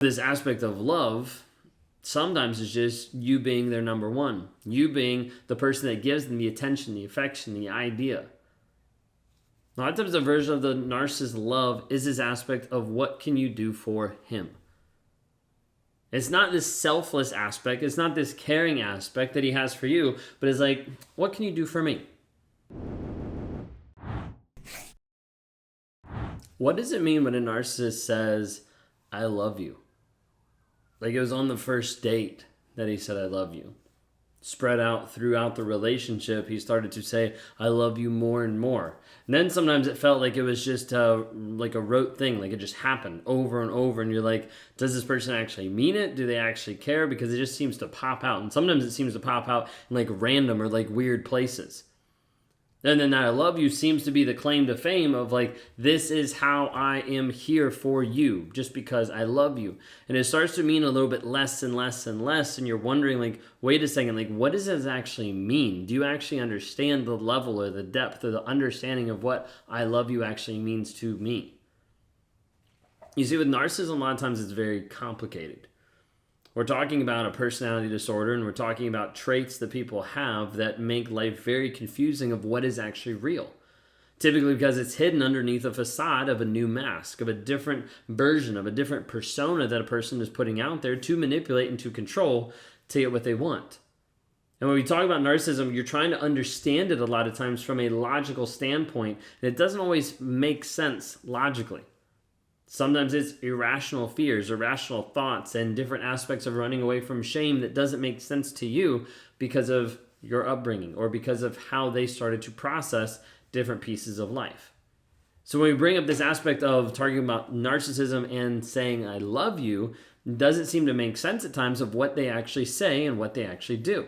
This aspect of love sometimes is just you being their number one, you being the person that gives them the attention, the affection, the idea. A lot of times, a version of the narcissist love is this aspect of what can you do for him. It's not this selfless aspect, it's not this caring aspect that he has for you, but it's like, what can you do for me? What does it mean when a narcissist says, I love you? Like it was on the first date that he said, I love you. Spread out throughout the relationship, he started to say, I love you more and more. And then sometimes it felt like it was just like a rote thing, like it just happened over and over. And you're like, does this person actually mean it? Do they actually care? Because it just seems to pop out. And sometimes it seems to pop out in like random or like weird places. And then that I love you seems to be the claim to fame of like, this is how I am here for you, just because I love you. And it starts to mean a little bit less and less and less. And you're wondering like, wait a second, like what does this actually mean? Do you actually understand the level or the depth or the understanding of what I love you actually means to me? You see, with narcissism, a lot of times it's very complicated. We're talking about a personality disorder, and we're talking about traits that people have that make life very confusing of what is actually real. Typically because it's hidden underneath a facade of a new mask, of a different version, of a different persona that a person is putting out there to manipulate and to control to get what they want. And when we talk about narcissism, you're trying to understand it a lot of times from a logical standpoint, and it doesn't always make sense logically. Sometimes it's irrational fears, irrational thoughts, and different aspects of running away from shame that doesn't make sense to you because of your upbringing or because of how they started to process different pieces of life. So when we bring up this aspect of talking about narcissism and saying, I love you, it doesn't seem to make sense at times of what they actually say and what they actually do.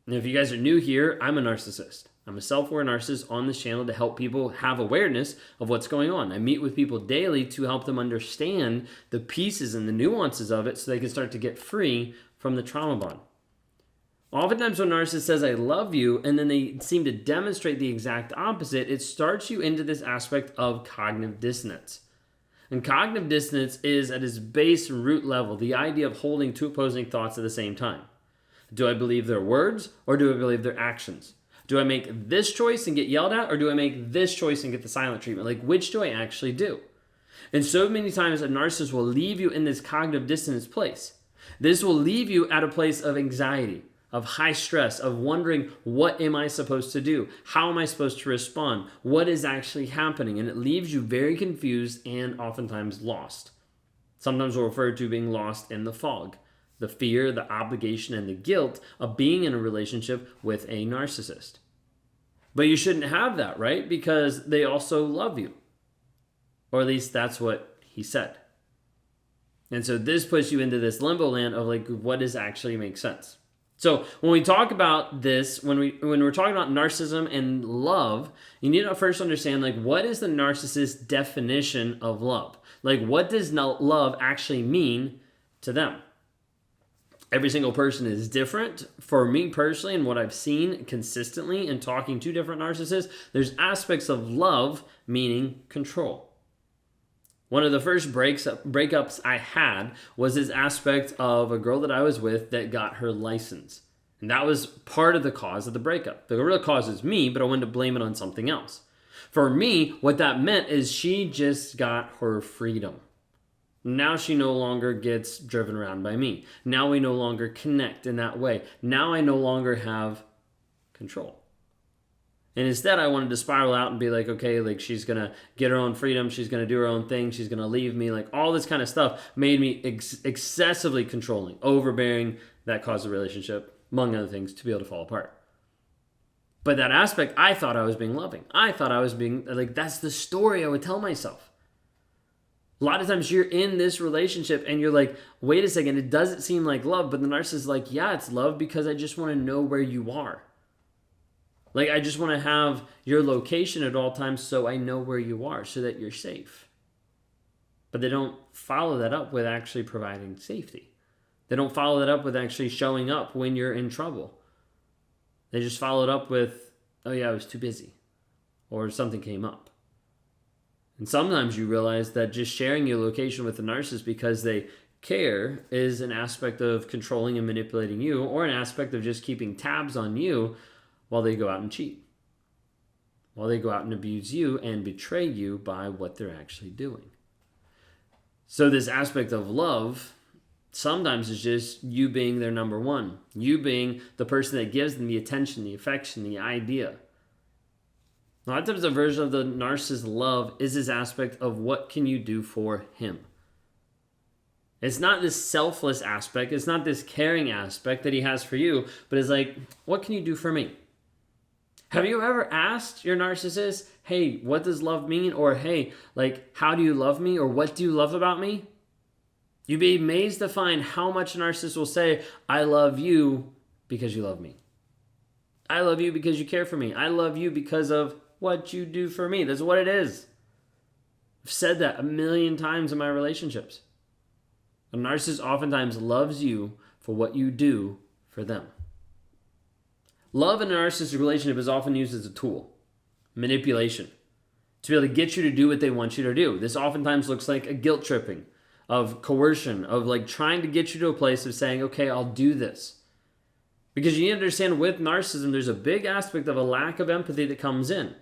And if you guys are new here, I'm a narcissist. I'm a self-aware narcissist on this channel to help people have awareness of what's going on. I meet with people daily to help them understand the pieces and the nuances of it so they can start to get free from the trauma bond. Oftentimes when a narcissist says, I love you, and then they seem to demonstrate the exact opposite, it starts you into this aspect of cognitive dissonance. And cognitive dissonance is at its base root level, the idea of holding two opposing thoughts at the same time. Do I believe their words or do I believe their actions? Do I make this choice and get yelled at, or do I make this choice and get the silent treatment? Like, which do I actually do? And so many times a narcissist will leave you in this cognitive dissonance place. This will leave you at a place of anxiety, of high stress, of wondering, what am I supposed to do? How am I supposed to respond? What is actually happening? And it leaves you very confused and oftentimes lost. Sometimes we'll refer to being lost in the fog. The fear, the obligation, and the guilt of being in a relationship with a narcissist. But you shouldn't have that, right? Because they also love you. Or at least that's what he said. And so this puts you into this limbo land of like, what does actually make sense? So when we talk about this, when we're talking about narcissism and love, you need to first understand like, what is the narcissist's definition of love? Like, what does love actually mean to them? Every single person is different. For me personally, and what I've seen consistently in talking to different narcissists, there's aspects of love meaning control. One of the first breakups I had was this aspect of a girl that I was with that got her license. And that was part of the cause of the breakup. The real cause is me, but I wanted to blame it on something else. For me, what that meant is she just got her freedom. Now she no longer gets driven around by me. Now we no longer connect in that way. Now I no longer have control. And instead I wanted to spiral out and be like, okay, like she's going to get her own freedom. She's going to do her own thing. She's going to leave me. Like all this kind of stuff made me excessively controlling, overbearing. That caused the relationship, among other things, to be able to fall apart. But that aspect, I thought I was being loving. I thought I was being, like, that's the story I would tell myself. A lot of times you're in this relationship and you're like, wait a second, it doesn't seem like love. But the narcissist is like, yeah, it's love because I just want to know where you are. Like, I just want to have your location at all times so I know where you are so that you're safe. But they don't follow that up with actually providing safety. They don't follow that up with actually showing up when you're in trouble. They just follow it up with, oh yeah, I was too busy or something came up. And sometimes you realize that just sharing your location with a narcissist because they care is an aspect of controlling and manipulating you, or an aspect of just keeping tabs on you while they go out and cheat, while they go out and abuse you and betray you by what they're actually doing. So this aspect of love sometimes is just you being their number one, you being the person that gives them the attention, the affection, the idea. A lot of times a version of the narcissist love is this aspect of what can you do for him. It's not this selfless aspect, it's not this caring aspect that he has for you, but it's like, what can you do for me? Have you ever asked your narcissist, hey, what does love mean? Or hey, like, how do you love me? Or what do you love about me? You'd be amazed to find how much a narcissist will say, I love you because you love me. I love you because you care for me. I love you because of what you do for me. That's what it is. I've said that 1,000,000 times in my relationships. A narcissist oftentimes loves you for what you do for them. Love in a narcissistic relationship is often used as a tool, manipulation, to be able to get you to do what they want you to do. This oftentimes looks like a guilt tripping, of coercion, of like trying to get you to a place of saying, okay, I'll do this. Because you need to understand with narcissism, there's a big aspect of a lack of empathy that comes in.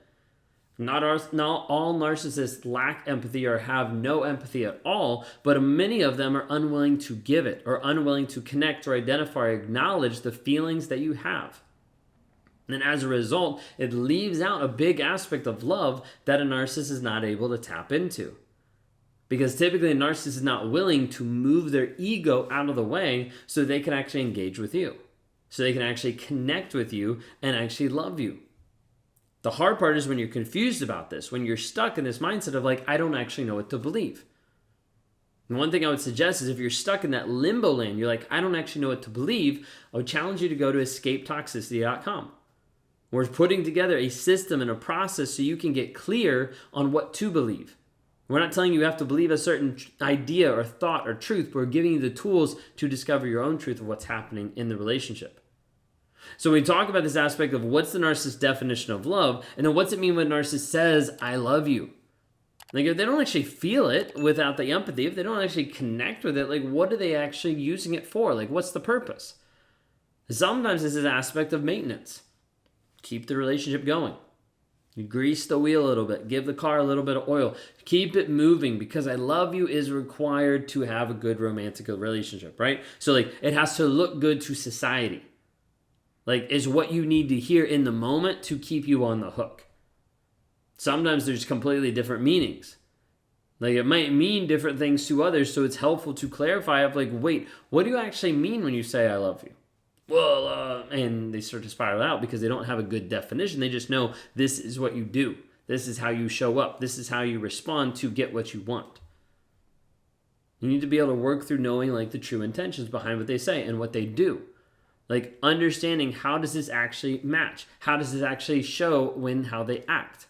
Not all narcissists lack empathy or have no empathy at all, but many of them are unwilling to give it, or unwilling to connect or identify or acknowledge the feelings that you have. And as a result, it leaves out a big aspect of love that a narcissist is not able to tap into. Because typically a narcissist is not willing to move their ego out of the way so they can actually engage with you, so they can actually connect with you and actually love you. The hard part is when you're confused about this, when you're stuck in this mindset of like, I don't actually know what to believe. And one thing I would suggest is if you're stuck in that limbo land, you're like, I don't actually know what to believe, I would challenge you to go to escapetoxicity.com. We're putting together a system and a process so you can get clear on what to believe. We're not telling you have to believe a certain idea or thought or truth, but we're giving you the tools to discover your own truth of what's happening in the relationship. So when we talk about this aspect of what's the narcissist's definition of love, and then what's it mean when a narcissist says, I love you? Like if they don't actually feel it without the empathy, if they don't actually connect with it, like what are they actually using it for? Like what's the purpose? Sometimes this is an aspect of maintenance. Keep the relationship going. You grease the wheel a little bit. Give the car a little bit of oil. Keep it moving because I love you is required to have a good romantic relationship, right? So like it has to look good to society. Like is what you need to hear in the moment to keep you on the hook. Sometimes there's completely different meanings. Like it might mean different things to others, so it's helpful to clarify of like, wait, what do you actually mean when you say I love you? Well, and they start to spiral out because they don't have a good definition. They just know this is what you do. This is how you show up. This is how you respond to get what you want. You need to be able to work through knowing like the true intentions behind what they say and what they do. Like understanding how does this actually match? How does this actually show when how they act?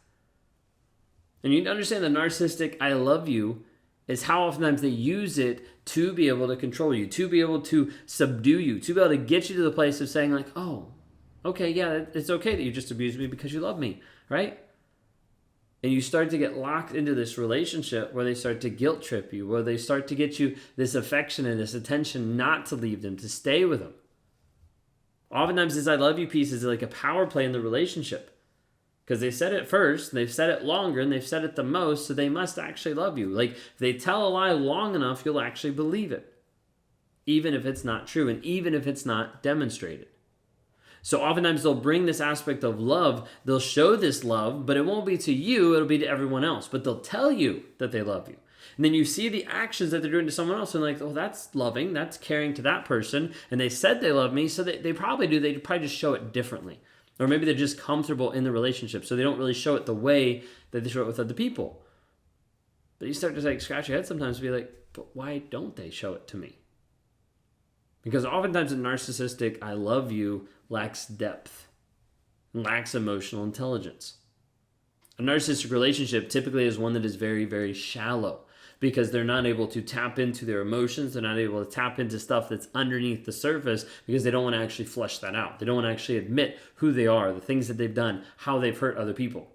And you need to understand the narcissistic I love you is how oftentimes they use it to be able to control you, to be able to subdue you, to be able to get you to the place of saying like, oh, okay, yeah, it's okay that you just abused me because you love me, right? And you start to get locked into this relationship where they start to guilt trip you, where they start to get you this affection and this attention not to leave them, to stay with them. Oftentimes this I love you piece is like a power play in the relationship. Because they said it first, they've said it longer, and they've said it the most, so they must actually love you. Like, if they tell a lie long enough, you'll actually believe it. Even if it's not true, and even if it's not demonstrated. So oftentimes they'll bring this aspect of love, they'll show this love, but it won't be to you, it'll be to everyone else. But they'll tell you that they love you. And then you see the actions that they're doing to someone else, and like, oh, that's loving, that's caring to that person, and they said they love me, so they probably do, they probably just show it differently. Or maybe they're just comfortable in the relationship, so they don't really show it the way that they show it with other people. But you start to like scratch your head sometimes and be like, but why don't they show it to me? Because oftentimes a narcissistic I love you lacks depth, lacks emotional intelligence. A narcissistic relationship typically is one that is very, very shallow. Because they're not able to tap into their emotions. They're not able to tap into stuff that's underneath the surface because they don't want to actually flesh that out. They don't want to actually admit who they are, the things that they've done, how they've hurt other people.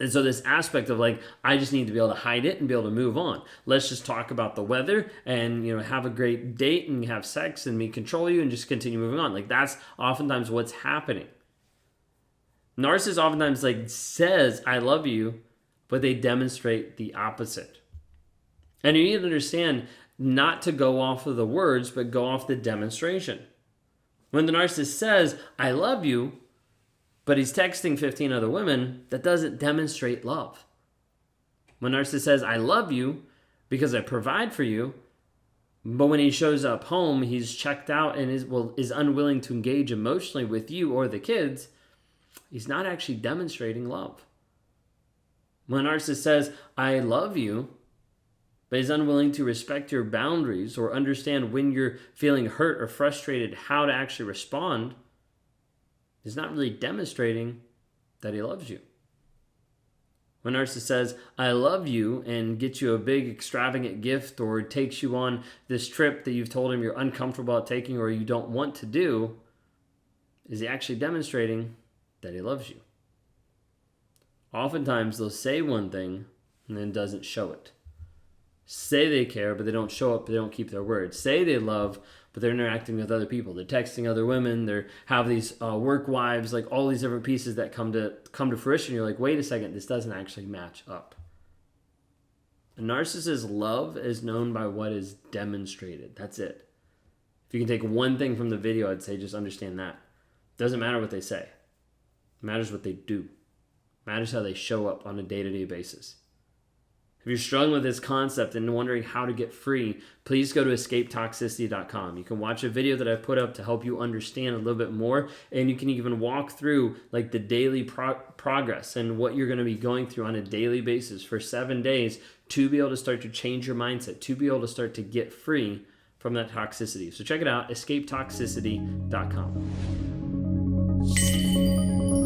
And so this aspect of like, I just need to be able to hide it and be able to move on. Let's just talk about the weather and, have a great date and have sex and me control you and just continue moving on. Like that's oftentimes what's happening. Narcissist oftentimes like says, I love you, but they demonstrate the opposite. And you need to understand not to go off of the words, but go off the demonstration. When the narcissist says, I love you, but he's texting 15 other women, that doesn't demonstrate love. When narcissist says, I love you because I provide for you, but when he shows up home, he's checked out and is unwilling to engage emotionally with you or the kids, he's not actually demonstrating love. When a narcissist says, I love you, but he's unwilling to respect your boundaries or understand when you're feeling hurt or frustrated, how to actually respond, he's not really demonstrating that he loves you. When a narcissist says, I love you, and gets you a big extravagant gift or takes you on this trip that you've told him you're uncomfortable about taking or you don't want to do, is he actually demonstrating that he loves you? Oftentimes they'll say one thing and then doesn't show it. Say they care, but they don't show up, but they don't keep their word. Say they love, but they're interacting with other people. They're texting other women. They have these work wives, like all these different pieces that come to fruition. You're like, wait a second, this doesn't actually match up. A narcissist's love is known by what is demonstrated. That's it. If you can take one thing from the video, I'd say just understand that. It doesn't matter what they say. It matters what they do. It matters how they show up on a day-to-day basis. If you're struggling with this concept and wondering how to get free, please go to escapetoxicity.com. You can watch a video that I put up to help you understand a little bit more, and you can even walk through like the daily progress and what you're going to be going through on a daily basis for 7 days to be able to start to change your mindset, to be able to start to get free from that toxicity. So check it out, escapetoxicity.com.